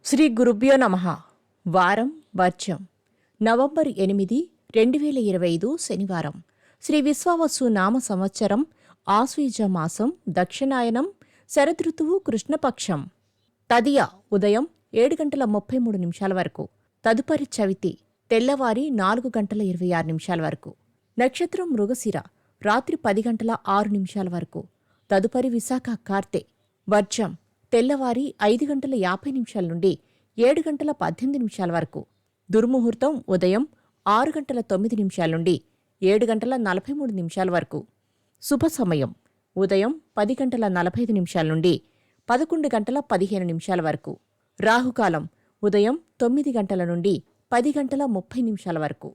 శ్రీ గురుభ్యో నమః. వారం వర్జం నవంబర్ 8, 2025 శనివారం. శ్రీ విశ్వావసు నామ సంవత్సరం ఆశ్వీజ మాసం దక్షిణాయనం శరదృతువు కృష్ణపక్షం. తదియ ఉదయం 7:33 వరకు. తదుపరి చవితి తెల్లవారి 4:26 వరకు. నక్షత్రం మృగశిర రాత్రి 10:06 వరకు. తదుపరి విశాఖ కార్తె. వర్జం తెల్లవారి 5:50 నుండి 7:18 వరకు. దుర్ముహూర్తం ఉదయం 6:09 నుండి 7:43 వరకు. శుభ సమయం ఉదయం 10:45 నుండి 11:15 వరకు. రాహుకాలం ఉదయం 9 నుండి 10:30 వరకు.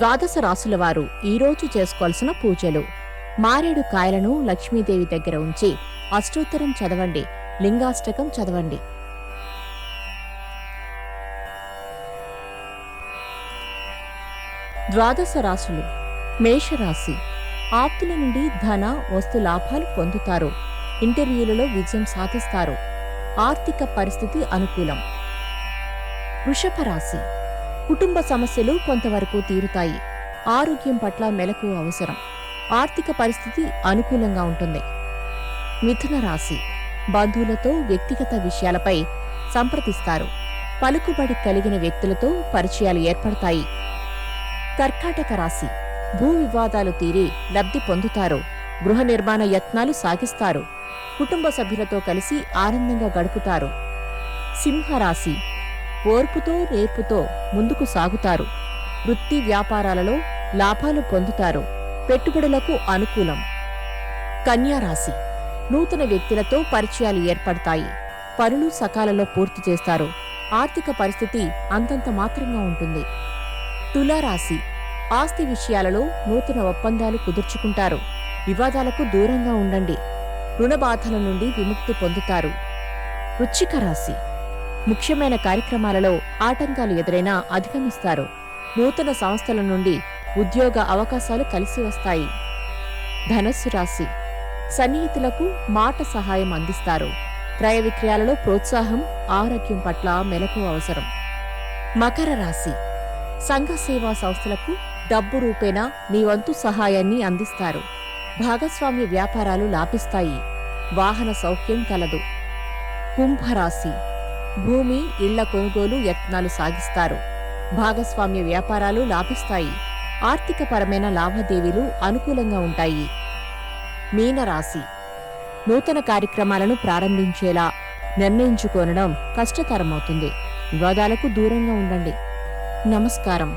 ద్వాదశ రాశుల వారు ఈరోజు చేసుకోవాల్సిన పూజలు. మారేడు కాయలను లక్ష్మీదేవి దగ్గర ఉంచి అష్టోత్తరం చదవండి, లింగాష్టకం చదవండి. ద్వాదశ రాశులు. మేషరాశి. ఆప్తుల నుండి ధన వస్తు లాభాలు పొందుతారు. ఇంటర్వ్యూలలో విజయం సాధిస్తారు. ఆర్థిక పరిస్థితి అనుకూలం. వృషభ రాశి. కుటుంబ సమస్యలు కొంతవరకు తీరుతాయి. ఆరోగ్యం పట్ల మెలకు అవసరం. ఆర్థిక పరిస్థితి అనుకూలంగా ఉంటుంది. మిథున రాశి. బంధువులతో వ్యక్తిగత విషయాలపై సంప్రదిస్తారు. పలుకుబడి కలిగిన వ్యక్తులతో పరిచయాలు ఏర్పడతాయి. కర్కాటక రాశి. భూ వివాదాలు తీరి లబ్ధి పొందుతారు. గృహ నిర్మాణ యత్నాలు సాగిస్తారు. కుటుంబ సభ్యులతో కలిసి ఆనందంగా గడుపుతారు. సింహరాశి. ఓర్పుతో నేర్పుతో ముందుకు సాగుతారు. వృత్తి వ్యాపారాలలో లాభాలు పొందుతారు. పెట్టుబడులకు అనుకూలం. కన్యారాశి. నూతన వ్యక్తులతో పరిచయాలు ఏర్పడతాయి. పనులు సకాలంలో పూర్తి చేస్తారు. ఆర్థిక పరిస్థితి అంతంత మాత్రంగా ఉంటుంది. తులారాశి. ఆస్తి విషయాలలో నూతన ఒప్పందాలు కుదుర్చుకుంటారు. వివాదాలకు దూరంగా ఉండండి. రుణబాధల నుండి విముక్తి పొందుతారు. వృశ్చిక రాశి. ముఖ్యమైన కార్యక్రమాలలో ఆటంకాలు ఎదురైనా అధిగమిస్తారు. నూతన సంస్థల నుండి ఉద్యోగ అవకాశాలు కలిసి వస్తాయి. ధనస్సు రాశి. సన్నిహితులకు మాట సహాయం అందిస్తారు. క్రయ విక్రయాలలో ప్రోత్సాహం, ఆరోగ్యం పట్ల మెలకు అవసరం. మకర రాశి. సంఘ సేవా సంస్థలకు డబ్బు రూపేణా మీ వంతు సహాయాన్ని అందిస్తారు. భాగస్వామ్య వ్యాపారాలు లాభిస్తాయి. వాహన సౌఖ్యం కలదు. కుంభరాశి. భూమి, ఇళ్ల కొనుగోలు యత్నాలు సాగిస్తారు. భాగస్వామ్య వ్యాపారాలు లాభిస్తాయి. ఆర్థికపరమైన లావాదేవీలు అనుకూలంగా ఉంటాయి. మీనరాశి. నూతన కార్యక్రమాలను ప్రారంభించేలా నిర్ణయించుకోనడం కష్టతరమవుతుంది. వివాదాలకు దూరంగా ఉండండి. నమస్కారం.